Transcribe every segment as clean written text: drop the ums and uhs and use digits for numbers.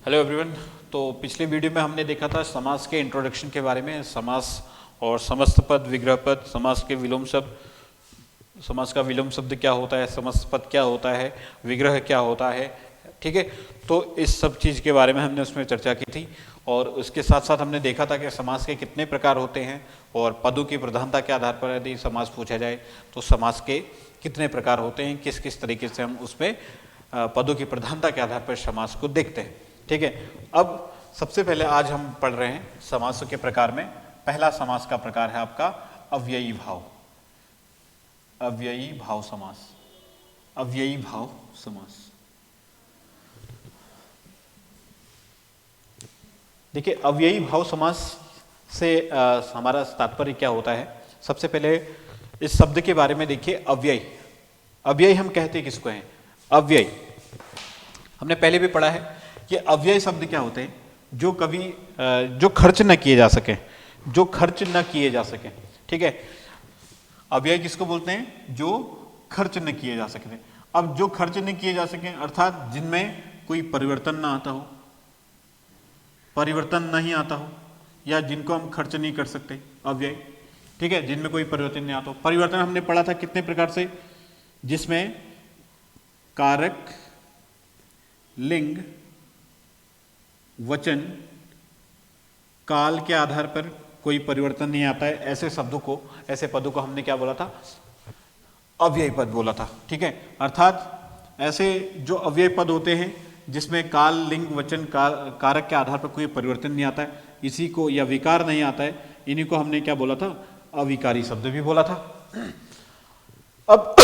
Hello everyone. तो पिछले video में हमने देखा था समास के इंट्रोडक्शन के बारे में, समास और समस्त पद, विग्रह पद, समास के विलोम शब्द, समास का विलोम शब्द क्या होता है, समस्त पद क्या होता है, विग्रह क्या होता है। ठीक है, तो इस सब चीज़ के बारे में हमने उसमें चर्चा की थी और उसके साथ साथ हमने देखा था कि समास के कितने प्रकार होते हैं और पदों की प्रधानता के आधार पर यदि समास पूछा जाए तो समास के कितने प्रकार होते हैं, किस किस तरीके से हम उसमें पदों की प्रधानता के आधार पर समास को देखते हैं। ठीक है, अब सबसे पहले आज हम पढ़ रहे हैं समासों के प्रकार में। पहला समास का प्रकार है आपका अव्ययी भाव। अव्ययी भाव समास। अव्ययी भाव समास। देखिए, अव्ययी भाव समास से हमारा तात्पर्य क्या होता है। सबसे पहले इस शब्द के बारे में देखिए, अव्ययी। अव्ययी हम कहते किसको हैं? अव्ययी। हमने पहले भी पढ़ा है कि अव्यय शब्द क्या होते हैं? जो कभी जो खर्च न किए जा सके, जो खर्च न किए जा सके। ठीक है, अव्यय किसको बोलते हैं? जो खर्च न किए जा सकते। अब जो खर्च न किए जा सके अर्थात जिनमें कोई परिवर्तन ना आता हो, परिवर्तन नहीं आता हो, या जिनको हम खर्च नहीं कर सकते, अव्यय। ठीक है, जिनमें कोई परिवर्तन नहीं आता हो। परिवर्तन हमने पढ़ा था कितने प्रकार से, जिसमें कारक, लिंग, वचन, काल के आधार पर कोई परिवर्तन नहीं आता है, ऐसे शब्दों को, ऐसे पदों को हमने क्या बोला था? अव्ययी पद बोला था। ठीक है, अर्थात ऐसे जो अव्ययी पद होते हैं जिसमें काल, लिंग, वचन, कारक के आधार पर कोई परिवर्तन नहीं आता है, इसी को, या विकार नहीं आता है, इन्हीं को हमने क्या बोला था? अविकारी शब्द भी बोला था। अब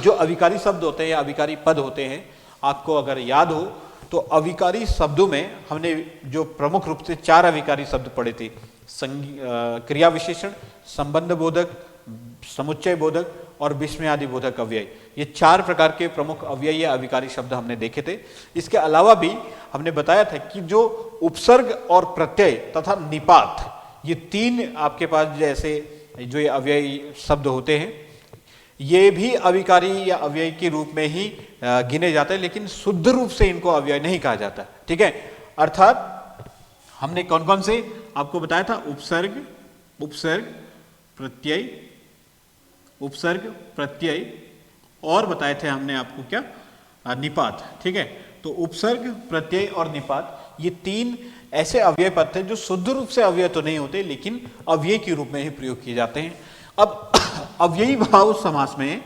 जो अविकारी शब्द होते हैं या अविकारी पद होते हैं, आपको अगर याद हो तो अविकारी शब्दों में हमने जो प्रमुख रूप से 4 अविकारी शब्द पढ़े थे, क्रिया विशेषण, संबंध बोधक, समुच्चय बोधक और विस्मयादि बोधक अव्यय। ये 4 प्रकार के प्रमुख अव्यय या अविकारी शब्द हमने देखे थे। इसके अलावा भी हमने बताया था कि जो उपसर्ग और प्रत्यय तथा निपात, ये 3 आपके पास जैसे जो ये अव्ययी शब्द होते हैं, ये भी अविकारी या अव्यय के रूप में ही गिने जाते हैं, लेकिन शुद्ध रूप से इनको अव्यय नहीं कहा जाता। ठीक है, अर्थात हमने कौन कौन से आपको बताया था? उपसर्ग, उपसर्ग, प्रत्यय, उपसर्ग, प्रत्यय, और बताए थे हमने आपको क्या? निपात। ठीक है, तो उपसर्ग, प्रत्यय और निपात, ये 3 ऐसे अव्यय पद थे जो शुद्ध रूप से अव्यय तो नहीं होते, लेकिन अव्यय के रूप में ही प्रयोग किए जाते हैं। अब अव्ययी भाव समास में,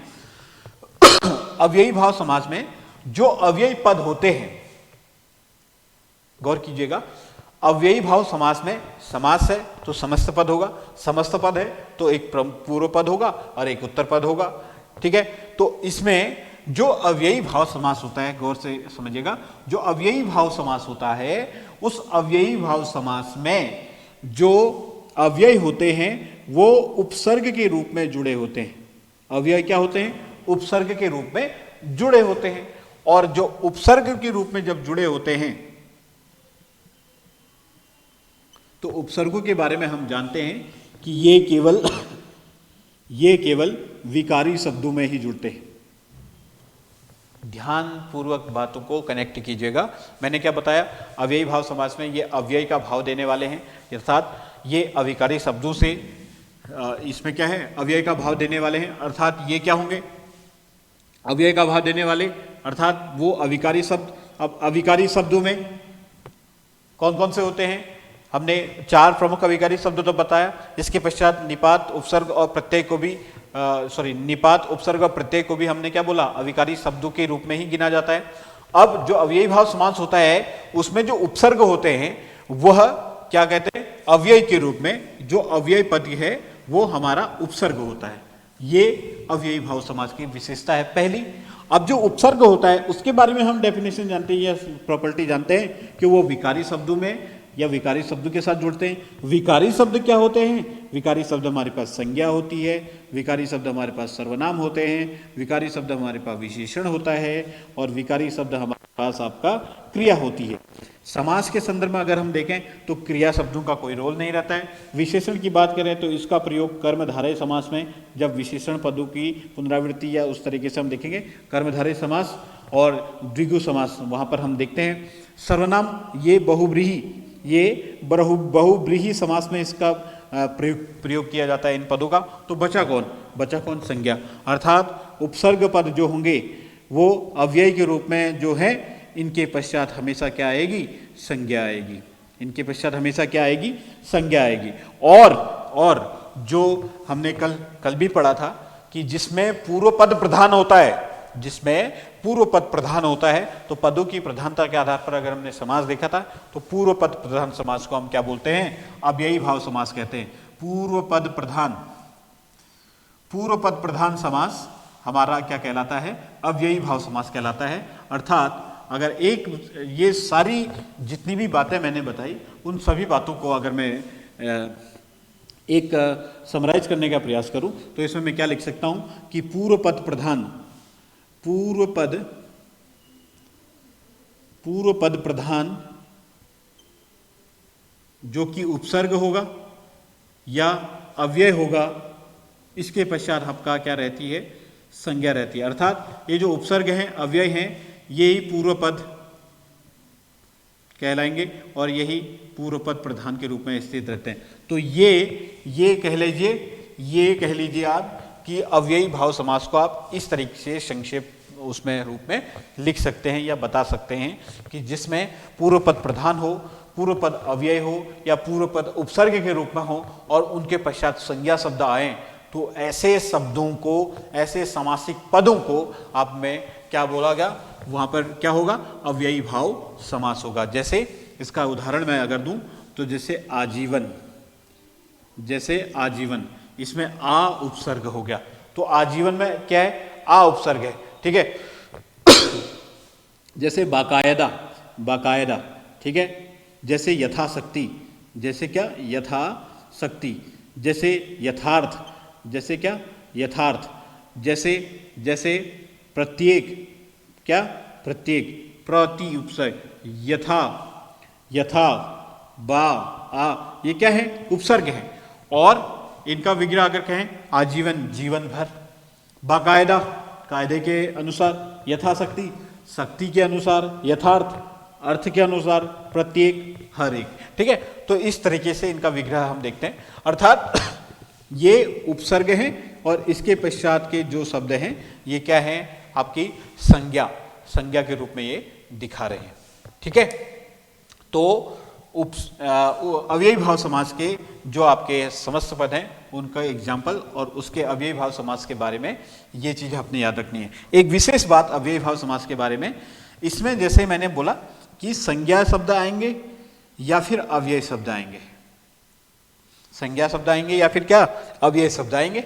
अव्ययी भाव समास में जो अव्ययी पद होते हैं, गौर कीजिएगा, अव्ययी भाव समास में समास है तो समस्त पद होगा, समस्त पद है तो एक पूर्व पद होगा और एक उत्तर पद होगा। ठीक है, तो इसमें जो अव्ययी भाव समास होता है, गौर से समझिएगा, जो अव्ययी भाव समास होता है, उस अव्ययी भाव समास में जो अव्यय होते हैं वो उपसर्ग के रूप में जुड़े होते हैं। अव्यय क्या होते हैं? उपसर्ग के रूप में जुड़े होते हैं। और जो उपसर्ग के रूप में जब जुड़े होते हैं तो उपसर्गों के बारे में हम जानते हैं कि ये केवल विकारी शब्दों में ही जुड़ते हैं। ध्यान पूर्वक बातों को कनेक्ट कीजिएगा। मैंने क्या बताया? अव्ययी भाव समास में ये अव्यय का भाव देने वाले हैं, अर्थात ये अविकारी शब्दों से इसमें क्या है? अव्यय का भाव देने वाले हैं, अर्थात ये क्या होंगे? अव्यय का भाव देने वाले, अर्थात वो अविकारी शब्द। अब अविकारी शब्दों में कौन कौन से होते हैं? हमने 4 प्रमुख अविकारी शब्द तो बताया। इसके पश्चात निपात, उपसर्ग और प्रत्यय को भी निपात, उपसर्ग और प्रत्यय को भी हमने क्या बोला? अविकारी शब्दों के रूप में ही गिना जाता है। अब जो अव्ययी भाव समास होता है उसमें जो उपसर्ग होते हैं वह क्या कहते हैं? अव्यय के रूप में जो अव्यय पद है वो हमारा उपसर्ग होता है। ये अव्ययी भाव समास की विशेषता है पहली। अब जो उपसर्ग होता है उसके बारे में हम डेफिनेशन जानते हैं या प्रॉपर्टी जानते हैं कि वो विकारी शब्दों में या विकारी शब्दों के साथ जुड़ते हैं। विकारी शब्द क्या होते हैं? विकारी शब्द हमारे पास संज्ञा होती है, विकारी शब्द हमारे पास सर्वनाम होते हैं, विकारी शब्द हमारे पास विशेषण होता है, और विकारी शब्द हमारे पास आपका क्रिया होती है। समास के संदर्भ में अगर हम देखें तो क्रिया शब्दों का कोई रोल नहीं रहता है। विशेषण की बात करें तो इसका प्रयोग कर्मधारय समास में, जब विशेषण पदों की पुनरावृत्ति या उस तरीके से हम देखेंगे कर्मधारय समास, और द्विगु समास वहाँ पर हम देखते हैं। सर्वनाम ये बहुव्रीहि, ये बहुव्रीहि समास में इसका प्रयोग किया जाता है इन पदों का। तो बचा कौन? संज्ञा। अर्थात उपसर्ग पद जो होंगे वो अव्यय के रूप में जो है इनके पश्चात हमेशा क्या आएगी? संज्ञा आएगी। इनके पश्चात हमेशा क्या आएगी? संज्ञा आएगी। और जो हमने कल भी पढ़ा था कि जिसमें पूर्व पद प्रधान होता है, तो पदों की प्रधानता के आधार पर अगर हमने समास देखा था तो पूर्व पद प्रधान समास को हम क्या बोलते हैं? अव्ययी भाव समास कहते हैं। पूर्व पद प्रधान समास हमारा क्या कहलाता है? अव्ययी भाव समास कहलाता है। अर्थात अगर ये सारी जितनी भी बातें मैंने बताई उन सभी बातों को अगर मैं एक समराइज करने का प्रयास करूं तो इसमें मैं क्या लिख सकता हूं कि पूर्व पद प्रधान जो कि उपसर्ग होगा या अव्यय होगा, इसके पश्चात आपका क्या रहती है? संज्ञा रहती है। अर्थात ये जो उपसर्ग हैं, अव्यय हैं, यही पूर्व पद कहलाएंगे और यही पूर्व पद प्रधान के रूप में स्थित रहते हैं। तो ये कह लीजिए आप कि अव्ययी भाव समास को आप इस तरीके से संक्षेप उसमें रूप में लिख सकते हैं या बता सकते हैं कि जिसमें पूर्व पद प्रधान हो, पूर्व पद अव्यय हो या पूर्व पद उपसर्ग के रूप में हो और उनके पश्चात संज्ञा शब्द आए, तो ऐसे शब्दों को, ऐसे समासिक पदों को आप में क्या बोला गया? वहां पर क्या होगा? अव्ययी भाव समास होगा। जैसे इसका उदाहरण मैं अगर दूं तो जैसे आजीवन, इसमें आ उपसर्ग हो गया। तो आजीवन में क्या है? आ उपसर्ग है, ठीक है। जैसे बाकायदा, ठीक है। जैसे यथाशक्ति, जैसे क्या? यथाशक्ति। जैसे यथार्थ, जैसे क्या? यथार्थ। जैसे प्रत्येक, क्या? प्रत्येक। प्रति उपसर्ग, यथा बा आ, ये क्या है? उपसर्ग है। और इनका विग्रह अगर कहें आजीवन, जीवन भर। बाकायदा, कायदे के अनुसार। यथाशक्ति, शक्ति के अनुसार। यथार्थ, अर्थ के अनुसार। प्रत्येक, हर एक, ठीक है। तो इस तरीके से इनका विग्रह हम देखते हैं। अर्थात ये उपसर्ग हैं और इसके पश्चात के जो शब्द हैं ये क्या है? आपकी संज्ञा के रूप में ये दिखा रहे हैं, ठीक है। तो अव्ययी भाव समास के जो आपके समस्त पद हैं उनका एग्जाम्पल और उसके अव्ययी भाव समास के बारे में ये चीज़ अपने याद रखनी है। एक विशेष बात अव्ययी भाव समास के बारे में, इसमें जैसे मैंने बोला कि संज्ञा शब्द आएंगे या फिर अव्यय शब्द आएंगे। संज्ञा शब्द आएंगे या फिर क्या? अव्यय शब्द आएंगे।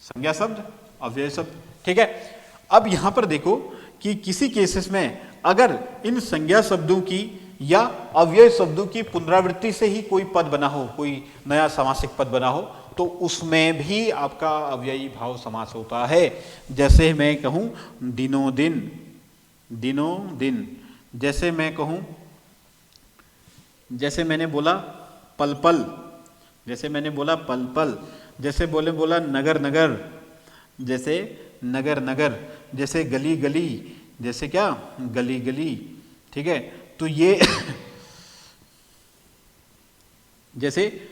संज्ञा शब्द, अव्यय शब्द, ठीक है। अब यहां पर देखो कि किसी केसेस में अगर इन संज्ञा शब्दों की या अव्यय शब्दों की पुनरावृत्ति से ही कोई पद बना हो, कोई नया समासिक पद बना हो, तो उसमें भी आपका अव्ययी भाव समास होता है। जैसे मैं कहूं दिनों दिन, जैसे मैं कहूं, जैसे मैंने बोला पल पल, जैसे बोला नगर, जैसे नगर, जैसे गली, जैसे क्या? गली, ठीक है। तो ये जैसे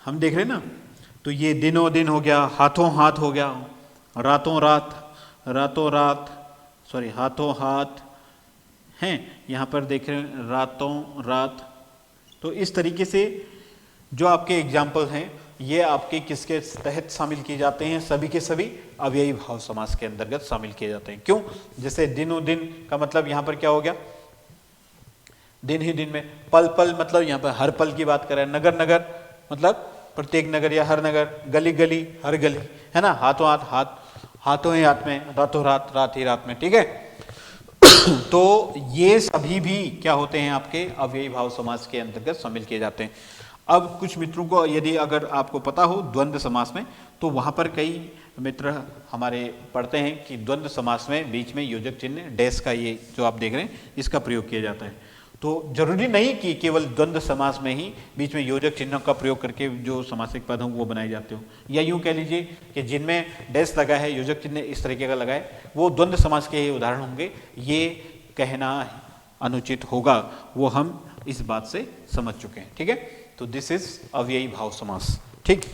हम देख रहे हैं ना, तो ये दिनों दिन हो गया, हाथों हाथ हो गया, रातों रात, सॉरी हाथों हाथ हैं, यहाँ पर देख रहे हैं रातों रात। तो इस तरीके से जो आपके एग्जाम्पल हैं ये आपके किसके तहत शामिल किए जाते हैं? सभी के सभी अव्ययी भाव समास के अंतर्गत शामिल किए जाते हैं। क्यों? जैसे दिनों दिन का मतलब यहाँ पर क्या हो गया? दिन ही दिन में। पल पल मतलब यहाँ पर हर पल की बात कर रहे हैं। नगर मतलब प्रत्येक नगर या हर नगर। गली हर गली, है ना। हाथों ही हाथ में, रातों रात ही रात में, ठीक है। तो ये सभी भी क्या होते हैं? आपके अव्ययी भाव समास के अंतर्गत शामिल किए जाते हैं। अब कुछ मित्रों को यदि अगर आपको पता हो द्वंद्व समास में, तो वहां पर कई मित्र हमारे पढ़ते हैं कि द्वंद्व समास में बीच में योजक चिन्ह डैश का, ये जो आप देख रहे हैं, इसका प्रयोग किया जाता है। तो जरूरी नहीं कि केवल द्वंद्व समास में ही बीच में योजक चिन्हों का प्रयोग करके जो समासिक पद हों वो बनाए जाते हो, या यूं कह लीजिए कि जिनमें डैश लगा है, योजक चिन्ह इस तरीके का लगा है, वो द्वंद्व समास के ही उदाहरण होंगे, ये कहना अनुचित होगा, वो हम इस बात से समझ चुके हैं। ठीक है, तो दिस इज अव्ययी भाव समास। ठीक,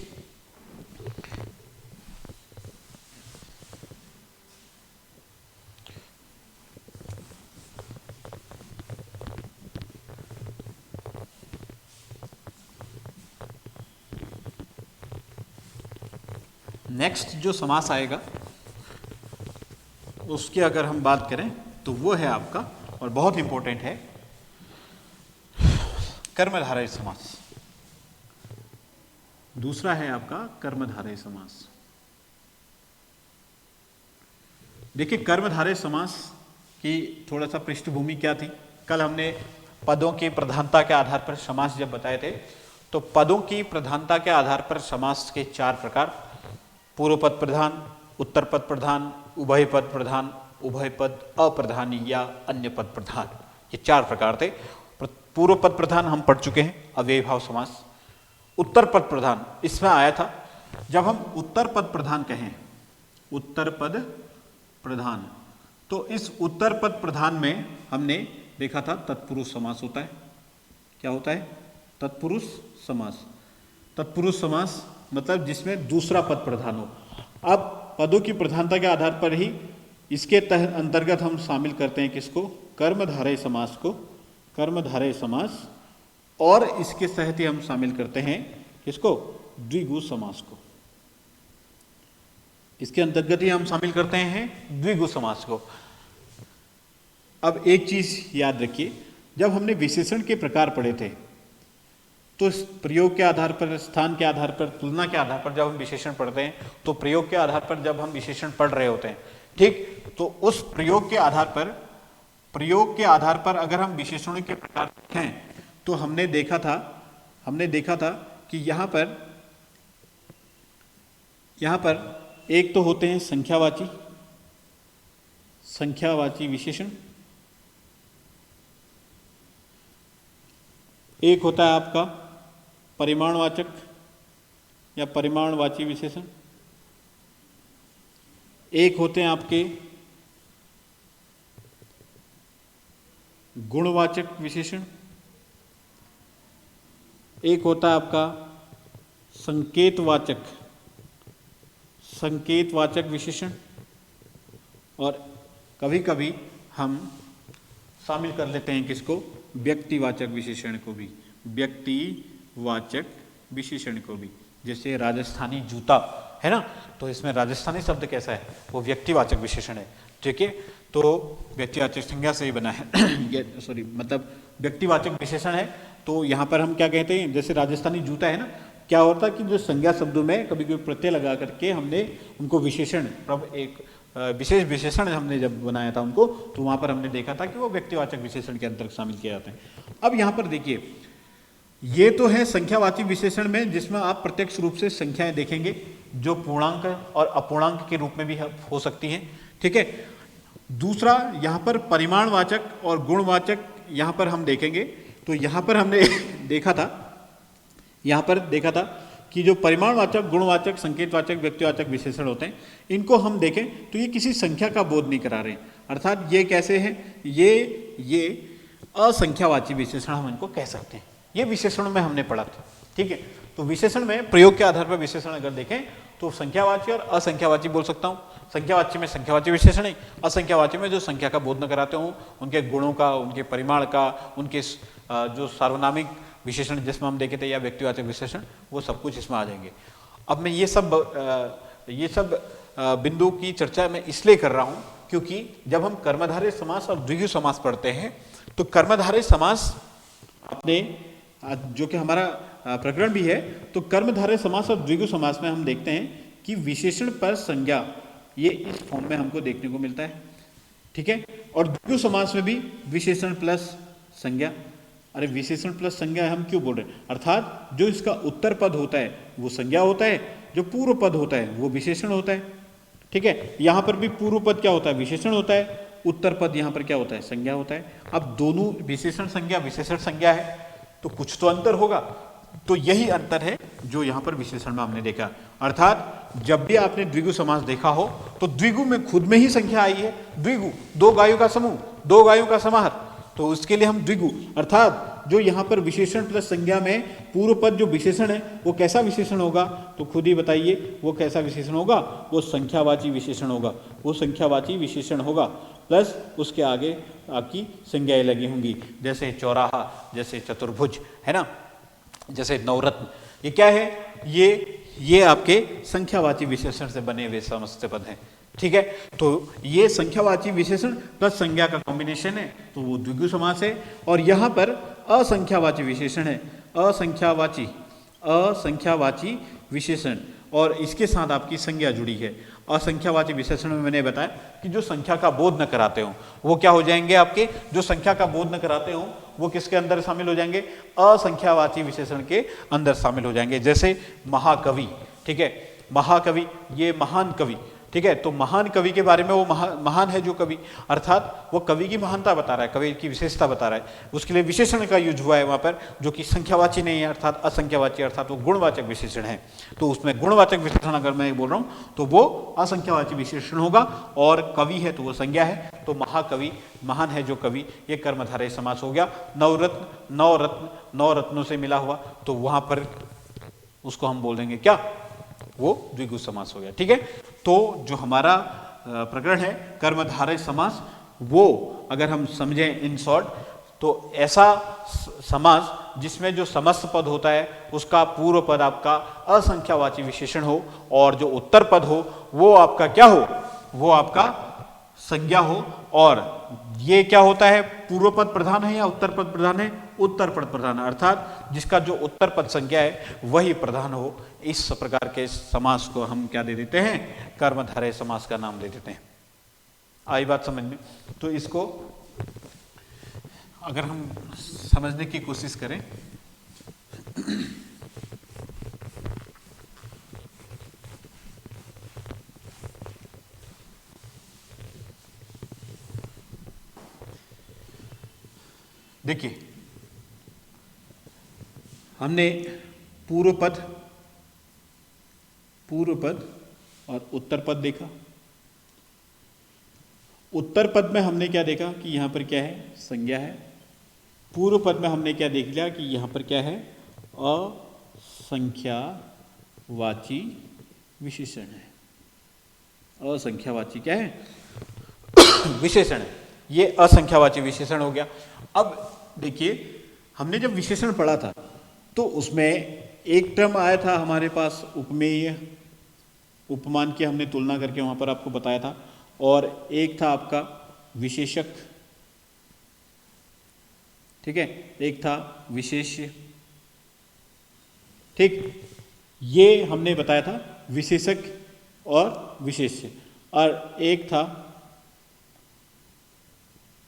नेक्स्ट जो समास आएगा उसकी अगर हम बात करें तो वो है आपका, और बहुत इंपॉर्टेंट है, कर्मधारय समास। दूसरा है आपका कर्मधारय समास। देखिए, कर्मधारय समास की थोड़ा सा पृष्ठभूमि क्या थी। कल हमने पदों की प्रधानता के आधार पर समास जब बताए थे, तो पदों की प्रधानता के आधार पर समास के 4 प्रकार, पूर्व पद प्रधान, उत्तर पद प्रधान, उभय पद प्रधान, उभय पद अप्रधान या अन्य पद प्रधान, ये 4 प्रकार थे। पूर्व पद प्रधान हम पढ़ चुके हैं, अव्ययी भाव समास। उत्तर पद प्रधान इसमें आया था, जब हम उत्तर पद प्रधान कहें, उत्तर पद प्रधान, तो इस उत्तर पद प्रधान में हमने देखा था तत्पुरुष समास होता है। क्या होता है? तत्पुरुष समास। तत्पुरुष समास मतलब जिसमें दूसरा पद प्रधान हो। अब पदों की प्रधानता के आधार पर ही इसके अंतर्गत हम शामिल करते हैं किसको? कर्मधारय समास को, कर्मधारय समास, और इसके सहित ही हम शामिल करते हैं किसको? द्विगु समास को। इसके अंतर्गत ही हम शामिल करते हैं द्विगु समास को। अब एक चीज याद रखिए, जब हमने विशेषण के प्रकार पढ़े थे, तो प्रयोग के आधार पर, स्थान के आधार पर, तुलना के आधार पर जब हम विशेषण पढ़ते हैं, तो प्रयोग के आधार पर जब हम विशेषण पढ़ रहे होते हैं, ठीक, तो उस प्रयोग के आधार पर अगर हम विशेषणों के प्रकार देखें, तो हमने देखा था कि यहां पर एक तो होते हैं संख्यावाची विशेषण, एक होता है आपका परिमाणवाचक या परिमाणवाची विशेषण, एक होते हैं आपके गुणवाचक विशेषण, एक होता है आपका संकेतवाचक विशेषण, और कभी कभी हम शामिल कर लेते हैं किसको? व्यक्तिवाचक विशेषण को भी, व्यक्तिवाचक विशेषण को भी। जैसे राजस्थानी जूता है ना, तो इसमें राजस्थानी शब्द कैसा है? वो व्यक्तिवाचक विशेषण है। ठीक है, तो व्यक्तिवाचक संज्ञा से ही बना है सॉरी, मतलब व्यक्तिवाचक विशेषण है। तो यहाँ पर हम क्या कहते हैं, जैसे राजस्थानी जूता है ना, क्या होता है कि जो संज्ञा शब्दों में कभी कभी प्रत्यय लगा करके हमने उनको विशेषण, एक विशेष विशेषण हमने जब बनाया था उनको, तो वहां पर हमने देखा था कि वो व्यक्तिवाचक विशेषण के अंतर्गत शामिल किए जाते हैं। अब यहाँ पर देखिए, ये तो है संख्यावाची विशेषण में, जिसमें आप प्रत्यक्ष रूप से संख्याएं देखेंगे जो पूर्णांक और अपूर्णांक के रूप में भी हो सकती हैं। ठीक है, दूसरा यहाँ पर परिमाणवाचक और गुणवाचक यहाँ पर हम देखेंगे, तो यहाँ पर हमने देखा था कि जो परिमाणवाचक, गुणवाचक, संकेतवाचक, व्यक्तिवाचक विशेषण होते हैं, इनको हम देखें तो ये किसी संख्या का बोध नहीं करा रहे हैं। अर्थात ये कैसे हैं? ये असंख्यावाची विशेषण हम इनको कह सकते हैं। ये विशेषणों में हमने पढ़ा था। ठीक है, तो विशेषण में प्रयोग के आधार पर विशेषण अगर देखें तो संख्यावाची और असंख्यावाची बोल सकता हूँ। संख्यावाची में संख्यावाची विशेषण है, असंख्यावाची में जो संख्या का बोध न कराते हों, उनके गुणों का, उनके परिमाण का, उनके जो सार्वनामिक विशेषण जिसमें हम देखे थे, या व्यक्तिवाचक विशेषण, वो सब कुछ इसमें आ जाएंगे। अब मैं ये सब बिंदु की चर्चा मैं इसलिए कर रहा हूँ क्योंकि जब हम कर्मधारय समास और द्विगु समास पढ़ते हैं, तो कर्मधारय समास अपने जो कि हमारा प्रकरण भी है, तो कर्मधारय समास और द्विगु समास में हम देखते हैं कि विशेषण पर संज्ञा, ये इस फॉर्म में हमको देखने को मिलता है। ठीक है, और द्विगु समास में भी विशेषण प्लस संज्ञा। अरे विशेषण प्लस संज्ञा हम क्यों बोल रहे हैं? अर्थात जो इसका उत्तर पद होता है वो संज्ञा होता है, जो पूर्व पद होता है वो विशेषण होता है। ठीक है, यहाँ पर भी पूर्व पद क्या होता है? विशेषण होता है, उत्तर पद यहाँ पर क्या होता है, संज्ञा होता है। अब दोनों विशेषण संज्ञा है, तो कुछ तो अंतर होगा। तो यही अंतर है जो यहाँ पर विशेषण में हमने देखा। अर्थात जब भी आपने द्विगु समास देखा हो तो द्विगु में खुद में ही संख्या आई है। द्विगु, दो गायों का समूह, दो गायों का समाहार, तो उसके लिए हम द्विगु, अर्थात जो यहाँ पर विशेषण प्लस संज्ञा में पूर्व पद जो विशेषण है वो कैसा विशेषण होगा, तो खुद ही बताइए वो कैसा विशेषण होगा। वो संख्यावाची विशेषण होगा, वो संख्यावाची विशेषण होगा, प्लस उसके आगे आपकी संज्ञाएं लगी होंगी, जैसे चौराहा, जैसे चतुर्भुज, है ना, जैसे नवरत्न। ये क्या है, ये आपके संख्यावाची विशेषण से बने हुए समस्त पद हैं। ठीक है, तो ये संख्यावाची विशेषण प्लस संज्ञा का कॉम्बिनेशन है, तो वो द्विगु समास है। और यहाँ पर असंख्यावाची विशेषण है, असंख्यावाची विशेषण, और इसके साथ आपकी संज्ञा जुड़ी है। असंख्यावाची विशेषण में मैंने बताया कि जो संख्या का बोध न कराते हो वो क्या हो जाएंगे, आपके जो संख्या का बोध न कराते हो वो किसके अंदर शामिल हो जाएंगे, असंख्यावाची विशेषण के अंदर शामिल हो जाएंगे। जैसे महाकवि, ठीक है, महाकवि ये महान कवि, ठीक है, तो महान कवि के बारे में वो महान है जो कवि, अर्थात वो कवि की महानता बता रहा है, कवि की विशेषता बता रहा है, उसके लिए विशेषण का यूज हुआ है वहाँ पर, जो कि संख्यावाची नहीं है, अर्थात असंख्यावाची, अर्थात वो गुणवाचक विशेषण है। तो उसमें गुणवाचक विशेषण अगर मैं बोल रहा हूँ तो वो असंख्यावाची विशेषण होगा, और कवि है तो वो संज्ञा है, तो महाकवि, महान है जो कवि, ये कर्मधारय समास हो गया। नवरत्न, नवरत्नों से मिला हुआ, तो वहाँ पर उसको हम बोल देंगे क्या, वो द्विगु समास हो गया। ठीक है, तो जो हमारा प्रकरण है कर्मधारय समास, वो अगर हम समझें इन शॉर्ट, तो ऐसा समास जिसमें जो समस्त पद होता है उसका पूर्व पद आपका असंख्यावाची विशेषण हो, और जो उत्तर पद हो वो आपका क्या हो, वो आपका संज्ञा हो। और ये क्या होता है, पूर्व पद प्रधान है या उत्तर पद प्रधान है, उत्तर पद प्रधान है, अर्थात जिसका जो उत्तर पद संज्ञा है वही प्रधान हो। इस प्रकार के समास को हम क्या दे देते हैं, कर्मधारय समास का नाम दे देते हैं। आई बात समझ में? तो इसको अगर हम समझने की कोशिश करें, देखिए हमने पूर्व पद और उत्तर पद देखा। उत्तर पद में हमने क्या देखा कि यहाँ पर क्या है, संज्ञा है। पूर्व पद में हमने क्या देख लिया कि यहाँ पर क्या है, असंख्यावाची विशेषण है। असंख्यावाची क्या है, विशेषण है, ये असंख्यावाची विशेषण हो गया। अब देखिए हमने जब विशेषण पढ़ा था तो उसमें एक टर्म आया था हमारे पास उपमेय, उपमान की हमने तुलना करके वहां पर आपको बताया था, और एक था आपका विशेषक, ठीक है, एक था विशेष्य, ठीक, ये हमने बताया था विशेषक और विशेष्य, और एक था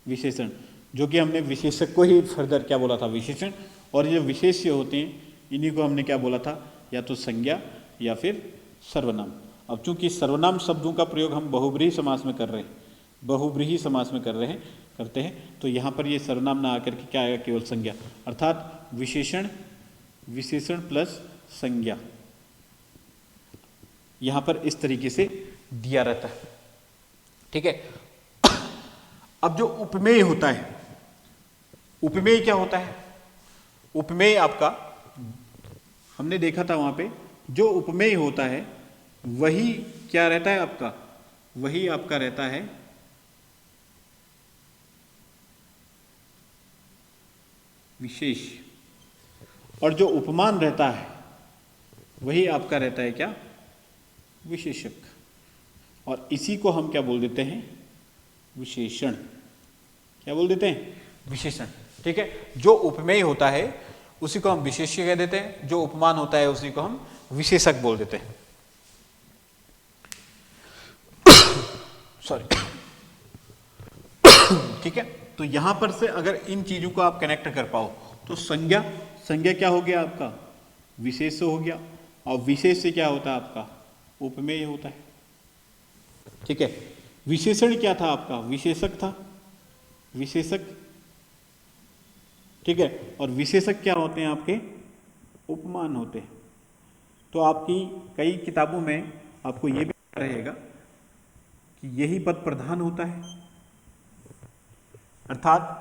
विशेषण, जो कि हमने विशेषक को ही फर्दर क्या बोला था, विशेषण। और ये विशेष्य होते हैं इन्हीं को हमने क्या बोला था, या तो संज्ञा या फिर सर्वनाम। अब चूंकि सर्वनाम शब्दों का प्रयोग हम बहुब्रीहि समास में कर रहे हैं, बहुब्रीहि समास में करते हैं, तो यहाँ पर ये सर्वनाम ना आकर के क्या आएगा, केवल संज्ञा, अर्थात विशेषण प्लस संज्ञा यहाँ पर इस तरीके से दिया रहता है। ठीक है, अब जो उपमेय होता है, उपमेय क्या होता है, उपमेय आपका हमने देखा था वहां पे, जो उपमेय होता है वही क्या रहता है आपका, वही आपका रहता है विशेष, और जो उपमान रहता है वही आपका रहता है क्या, विशेषक। और इसी को हम क्या बोल देते हैं, विशेषण। क्या बोल देते हैं, विशेषण। ठीक है, जो उपमेय होता है उसी को हम विशेष्य कह देते हैं, जो उपमान होता है उसी को हम विशेषक बोल देते हैं। सॉरी, ठीक है, तो यहां पर से अगर इन चीजों को आप कनेक्ट कर पाओ तो संज्ञा क्या हो गया आपका, विशेष हो गया, और विशेष से क्या होता है आपका, उपमेय होता है। ठीक है, विशेषण क्या था आपका? विशेषक था, विशेषक, ठीक है। और विशेषक क्या होते हैं आपके? उपमान होते हैं। तो आपकी कई किताबों में आपको ये भी रहेगा कि यही पद प्रधान होता है, अर्थात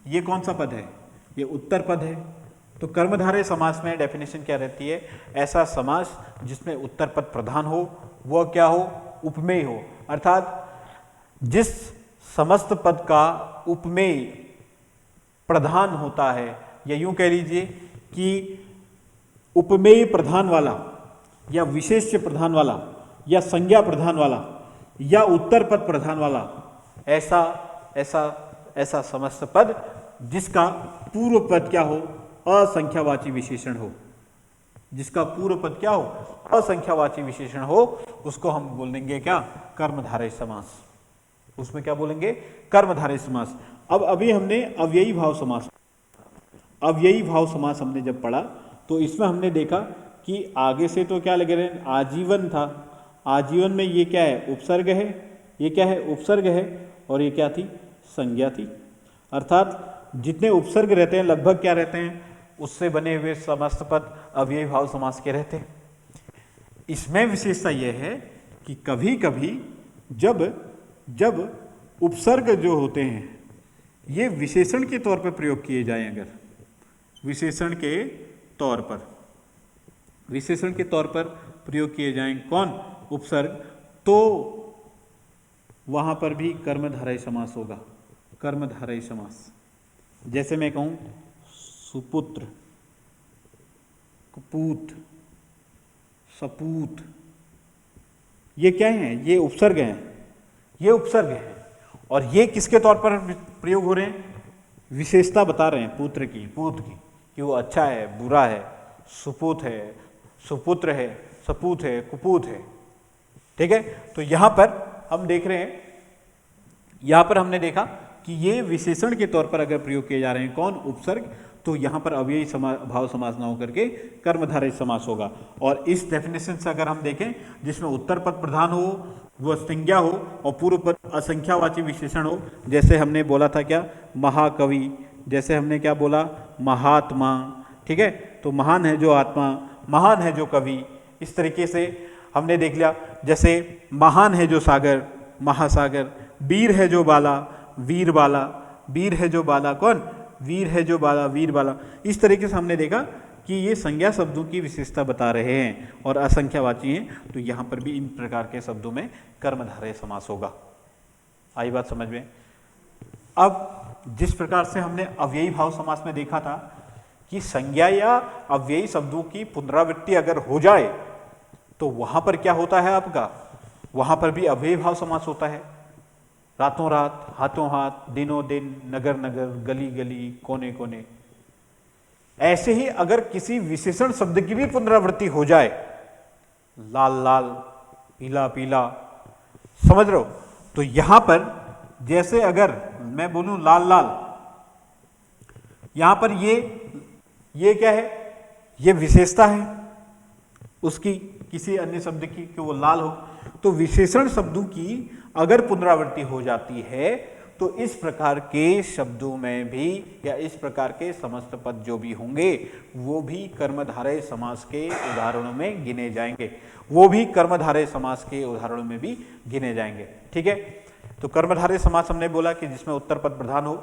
ये कौन सा पद है? ये उत्तर पद है। तो कर्मधारय समास में डेफिनेशन क्या रहती है? ऐसा समास जिसमें उत्तर पद प्रधान हो, वह क्या हो? उपमेय हो। अर्थात जिस समस्त पद का उपमेय प्रधान होता है, या यूं कह लीजिए कि उपमेय प्रधान वाला या विशेष्य प्रधान वाला या संज्ञा प्रधान वाला या उत्तर पद प्रधान वाला, ऐसा ऐसा ऐसा समस्त पद जिसका पूर्व पद क्या हो? असंख्यावाची विशेषण हो। जिसका पूर्व पद क्या हो? असंख्यावाची विशेषण हो, उसको हम बोलेंगे क्या? कर्मधारय समास। उसमें क्या बोलेंगे? कर्मधारय समास। अब अभी हमने अव्ययी भाव समास, अव्ययी भाव समास हमने जब पढ़ा तो इसमें हमने देखा कि आगे से तो क्या लगे रहे? आजीवन था। आजीवन में ये क्या है? उपसर्ग है। ये क्या है? उपसर्ग है। और ये क्या थी? संज्ञा थी। अर्थात जितने उपसर्ग रहते हैं लगभग क्या रहते हैं? उससे बने हुए समस्त पद अव्ययी भाव समास के रहते हैं। इसमें विशेषता यह है कि कभी कभी जब उपसर्ग जो होते हैं ये विशेषण के तौर पर प्रयोग किए जाएं, अगर विशेषण के तौर पर, विशेषण के तौर पर प्रयोग किए जाएं कौन? उपसर्ग, तो वहां पर भी कर्मधारय समास होगा। कर्मधारय समास। जैसे मैं कहूं सुपुत्र, कुपूत, सपूत, ये क्या है? ये उपसर्ग हैं। ये उपसर्ग हैं और ये किसके तौर पर प्रयोग हो रहे हैं? विशेषता बता रहे हैं पुत्र की, पूत की, कि वो अच्छा है, बुरा है, सुपूत है, सुपुत्र है, सपूत है, कुपूत है। ठीक है। तो यहां पर हम देख रहे हैं, यहां पर हमने देखा कि ये विशेषण के तौर पर अगर प्रयोग किए जा रहे हैं कौन? उपसर्ग, तो यहां पर अव्ययी भाव समास ना होकर के कर्मधारय समास होगा। और इस डेफिनेशन से अगर हम देखें, जिसमें उत्तर पद प्रधान हो, वह संज्ञा हो, और पूर्व पद असंख्यावाची विशेषण हो, जैसे हमने बोला था क्या? महाकवि, जैसे हमने क्या बोला? महात्मा। ठीक है। तो महान है जो आत्मा, महान है जो कवि, इस तरीके से हमने देख लिया। जैसे महान है जो सागर, महासागर, वीर है जो बाला, वीर बाला, वीर है जो बाला, कौन? वीर है जो बाला, वीर बाला। इस तरीके से हमने देखा कि ये संज्ञा शब्दों की विशेषता बता रहे हैं और असंख्यावाची हैं, तो यहाँ पर भी इन प्रकार के शब्दों में कर्मधारय समास होगा। आई बात समझ में? अब जिस प्रकार से हमने अव्ययी भाव समास में देखा था कि संज्ञा या अव्ययी शब्दों की पुनरावृत्ति अगर हो जाए तो वहां पर क्या होता है आपका? वहां पर भी अव्ययी भाव समास होता है। रातों रात, हाथों हाथ, दिनों दिन, नगर नगर, गली गली, कोने कोने। ऐसे ही अगर किसी विशेषण शब्द की भी पुनरावृत्ति हो जाए, लाल लाल, पीला पीला, समझ रहे हो? तो यहां पर जैसे अगर मैं बोलूं लाल लाल, यहां पर ये क्या है? ये विशेषता है उसकी, किसी अन्य शब्द की, कि वो लाल हो। तो विशेषण शब्दों की अगर पुनरावृत्ति हो जाती है तो इस प्रकार के शब्दों में भी, या इस प्रकार के समस्त पद जो भी होंगे, वो भी कर्मधारय समास के उदाहरणों में गिने जाएंगे। वो भी कर्मधारय समास के उदाहरणों में भी गिने जाएंगे। ठीक है। तो कर्मधारय समास हमने बोला कि जिसमें उत्तर पद प्रधान हो।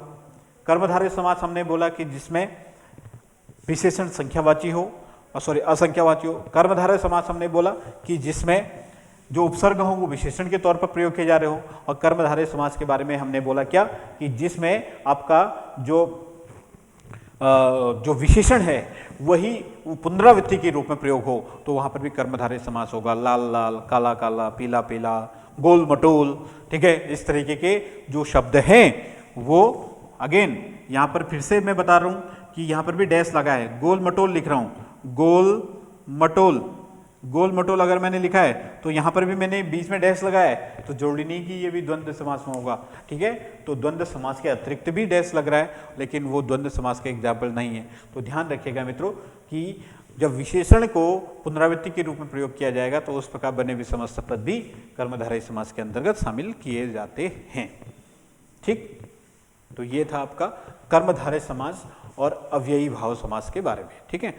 कर्मधारय समास हमने बोला कि जिसमें विशेषण संख्यावाची हो, असंख्यावाची हो। कर्मधारय समास हमने बोला कि जिसमें जो उपसर्ग हो वो विशेषण के तौर पर प्रयोग किए जा रहे हो। और कर्मधारय समास के बारे में हमने बोला क्या? कि जिसमें आपका जो विशेषण है वही पुनरावृत्ति के रूप में प्रयोग हो, तो वहां पर भी कर्मधारय समास होगा। लाल लाल, काला काला, पीला पीला, गोल मटोल। ठीक है। इस तरीके के जो शब्द हैं वो, अगेन यहां पर फिर से मैं बता रहा हूं कि यहां पर भी डैश लगा है। गोल मटोल लिख रहा हूं, गोल मटोल, गोल मटोल अगर मैंने लिखा है तो यहां पर भी मैंने बीच में डैश लगाया है, तो जरूरी नहीं कि ये भी द्वंद्व समास में होगा। ठीक है। तो द्वंद्व समास के अतिरिक्त भी डैश लग रहा है, लेकिन वो द्वंद्व समास के एग्जाम्पल नहीं है। तो ध्यान रखिएगा मित्रों कि जब विशेषण को पुनरावृत्ति के रूप में प्रयोग किया जाएगा तो उस प्रकार बने हुए समस्त पद भी कर्मधारय समास के अंतर्गत शामिल किए जाते हैं। ठीक, तो ये था आपका कर्मधारय समास और अव्ययी भाव समास के बारे में। ठीक है।